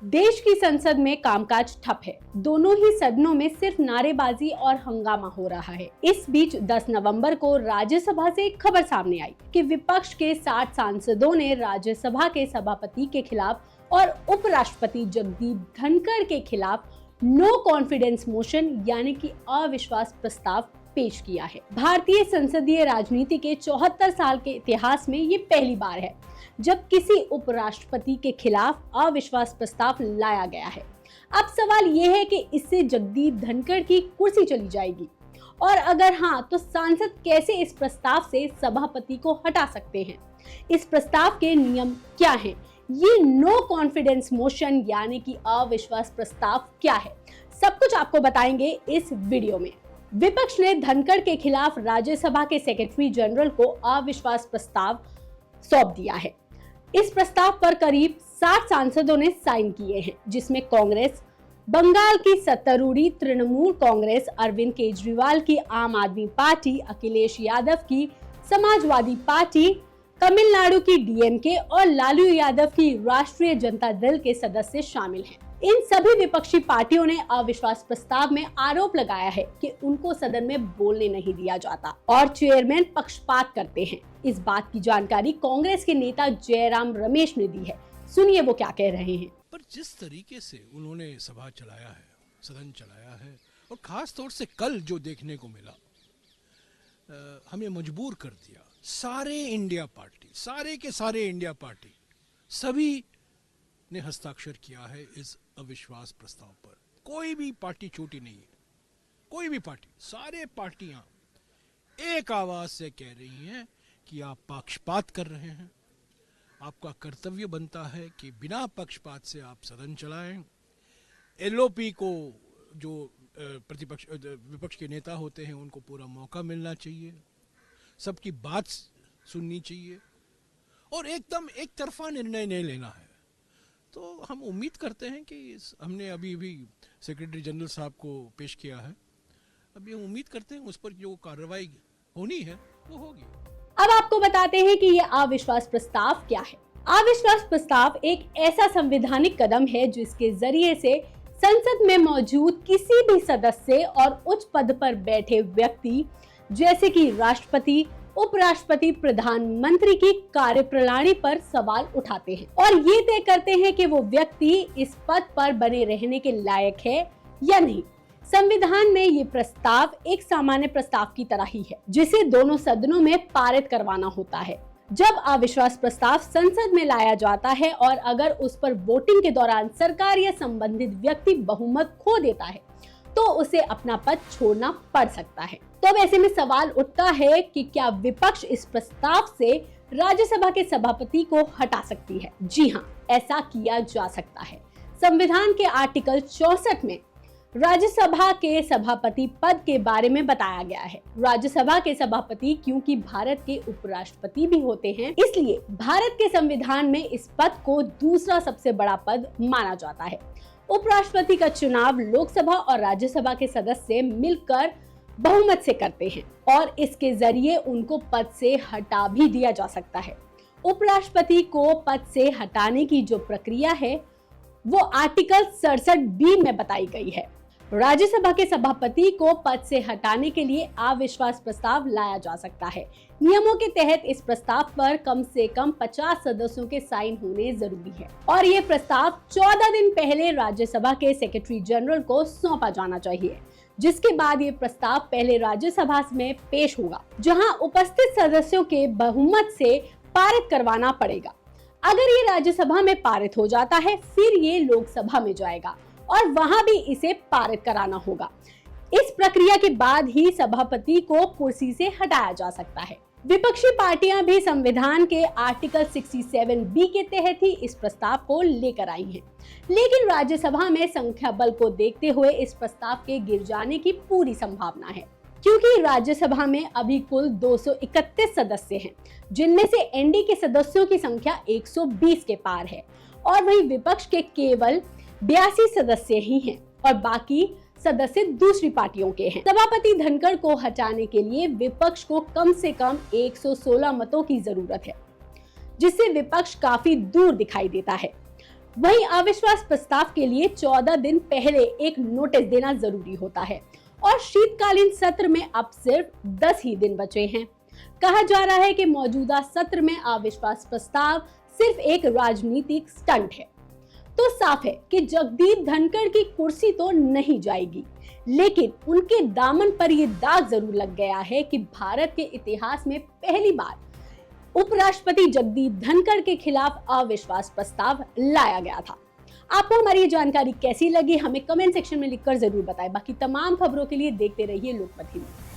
देश की संसद में कामकाज ठप है। दोनों ही सदनों में सिर्फ नारेबाजी और हंगामा हो रहा है। इस बीच 10 नवंबर को राज्यसभा से एक खबर सामने आई कि विपक्ष के 60 सांसदों ने राज्यसभा के सभापति के खिलाफ और उपराष्ट्रपति जगदीप धनखड़ के खिलाफ नो कॉन्फिडेंस मोशन यानी कि अविश्वास प्रस्ताव पेश किया है। भारतीय संसदीय राजनीति के 74 साल के इतिहास में ये पहली बार है जब किसी उपराष्ट्रपति के खिलाफ अविश्वास प्रस्ताव लाया गया है। अब सवाल ये है कि इससे जगदीप धनखड़ की कुर्सी चली जाएगी और अगर हाँ तो सांसद कैसे इस प्रस्ताव से सभापति को हटा सकते हैं। इस प्रस्ताव के नियम क्या हैं? ये नो कॉन्फिडेंस मोशन यानी कि अविश्वास प्रस्ताव क्या है, सब कुछ आपको बताएंगे इस वीडियो में। विपक्ष ने धनखड़ के खिलाफ राज्यसभा के सेक्रेटरी जनरल को अविश्वास प्रस्ताव सौंप दिया है। इस प्रस्ताव पर करीब 60 सांसदों ने साइन किए हैं, जिसमें कांग्रेस, बंगाल की सत्तारूढ़ तृणमूल कांग्रेस, अरविंद केजरीवाल की आम आदमी पार्टी, अखिलेश यादव की समाजवादी पार्टी, तमिलनाडु की डीएमके और लालू यादव की राष्ट्रीय जनता दल के सदस्य शामिल हैं। इन सभी विपक्षी पार्टियों ने अविश्वास प्रस्ताव में आरोप लगाया है कि उनको सदन में बोलने नहीं दिया जाता और चेयरमैन पक्षपात करते हैं। इस बात की जानकारी कांग्रेस के नेता जयराम रमेश ने दी है। सुनिए वो क्या कह रहे हैं। पर जिस तरीके से उन्होंने सभा चलाया है, सदन चलाया है और खास तौर से कल जो देखने को मिला, हमें मजबूर कर दिया। सारे के सारे इंडिया पार्टी सभी ने हस्ताक्षर किया है इस अविश्वास प्रस्ताव पर। कोई भी पार्टी छोटी नहीं है, कोई भी पार्टी, सारे पार्टियां एक आवाज से कह रही हैं कि आप पक्षपात कर रहे हैं। आपका कर्तव्य बनता है कि बिना पक्षपात से आप सदन चलाएं। एलओपी को जो विपक्ष के नेता होते हैं उनको पूरा मौका मिलना चाहिए, सबकी बात सुननी चाहिए और एकदम एक तरफा निर्णय नहीं लेना है। तो हम उम्मीद करते हैं कि हमने अभी सेक्रेटरी जनरल साहब को पेश किया है, अभी हम उम्मीद करते हैं उस पर जो कार्रवाई होनी है वो होगी। अब आपको बताते हैं कि ये अविश्वास प्रस्ताव क्या है। अविश्वास प्रस्ताव एक ऐसा संवैधानिक कदम है जिसके जरिए से संसद में मौजूद किसी भी सदस्य और उच्च पद पर बैठे व्यक्ति जैसे कि राष्ट्रपति, उपराष्ट्रपति, प्रधानमंत्री की कार्यप्रणाली पर सवाल उठाते हैं और ये तय करते हैं कि वो व्यक्ति इस पद पर बने रहने के लायक है या नहीं। संविधान में ये प्रस्ताव एक सामान्य प्रस्ताव की तरह ही है जिसे दोनों सदनों में पारित करवाना होता है। जब अविश्वास प्रस्ताव संसद में लाया जाता है और अगर उस पर वोटिंग के दौरान सरकार या संबंधित व्यक्ति बहुमत खो देता है तो उसे अपना पद छोड़ना पड़ सकता है। तो अब ऐसे में सवाल उठता है कि क्या विपक्ष इस प्रस्ताव से राज्यसभा के सभापति को हटा सकती है? जी हाँ, ऐसा किया जा सकता है। संविधान के आर्टिकल 64 में राज्यसभा के सभापति पद के बारे में बताया गया है। राज्यसभा के सभापति क्योंकि भारत के उपराष्ट्रपति भी होते हैं, इसलिए भारत के संविधान में इस पद को दूसरा सबसे बड़ा पद माना जाता है। उपराष्ट्रपति का चुनाव लोकसभा और राज्यसभा के सदस्य मिलकर बहुमत से करते हैं और इसके जरिए उनको पद से हटा भी दिया जा सकता है। उपराष्ट्रपति को पद से हटाने की जो प्रक्रिया है वो आर्टिकल 67B में बताई गई है। राज्यसभा के सभापति को पद से हटाने के लिए अविश्वास प्रस्ताव लाया जा सकता है। नियमों के तहत इस प्रस्ताव पर कम से कम 50 सदस्यों के साइन होने जरूरी है और ये प्रस्ताव 14 दिन पहले राज्यसभा के सेक्रेटरी जनरल को सौंपा जाना चाहिए, जिसके बाद ये प्रस्ताव पहले राज्यसभा में पेश होगा जहां उपस्थित सदस्यों के बहुमत से पारित करवाना पड़ेगा। अगर ये राज्यसभा में पारित हो जाता है फिर ये लोकसभा में जाएगा और वहां भी इसे पारित कराना होगा। इस प्रक्रिया के बाद ही सभापति को कुर्सी से हटाया जा सकता है। विपक्षी पार्टियां भी संविधान के आर्टिकल 67B के तहत ही इस प्रस्ताव को लेकर आई हैं, लेकिन राज्यसभा में संख्या बल को देखते हुए इस प्रस्ताव के गिर जाने की पूरी संभावना है, क्योंकि राज्यसभा में अभी कुल 231 सदस्य हैं, जिनमें से एनडीए के सदस्यों की संख्या 120 के पार है और वहीं विपक्ष के केवल 82 सदस्य ही हैं और बाकी सदस्य दूसरी पार्टियों के हैं। सभापति धनखड़ को हटाने के लिए विपक्ष को कम से कम 116 मतों की जरूरत है, जिससे विपक्ष काफी दूर दिखाई देता है। वहीं अविश्वास प्रस्ताव के लिए 14 दिन पहले एक नोटिस देना जरूरी होता है और शीतकालीन सत्र में अब सिर्फ 10 ही दिन बचे हैं। कहा जा रहा है कि मौजूदा सत्र में अविश्वास प्रस्ताव सिर्फ एक राजनीतिक स्टंट है। तो साफ है कि जगदीप धनखड़ की कुर्सी तो नहीं जाएगी, लेकिन उनके दामन पर यह दाग जरूर लग गया है कि भारत के इतिहास में पहली बार उपराष्ट्रपति जगदीप धनखड़ के खिलाफ अविश्वास प्रस्ताव लाया गया था। आपको हमारी ये जानकारी कैसी लगी हमें कमेंट सेक्शन में लिखकर जरूर बताएं। बाकी तमाम खबरों के लिए देखते रहिए लोकमत हिंदी।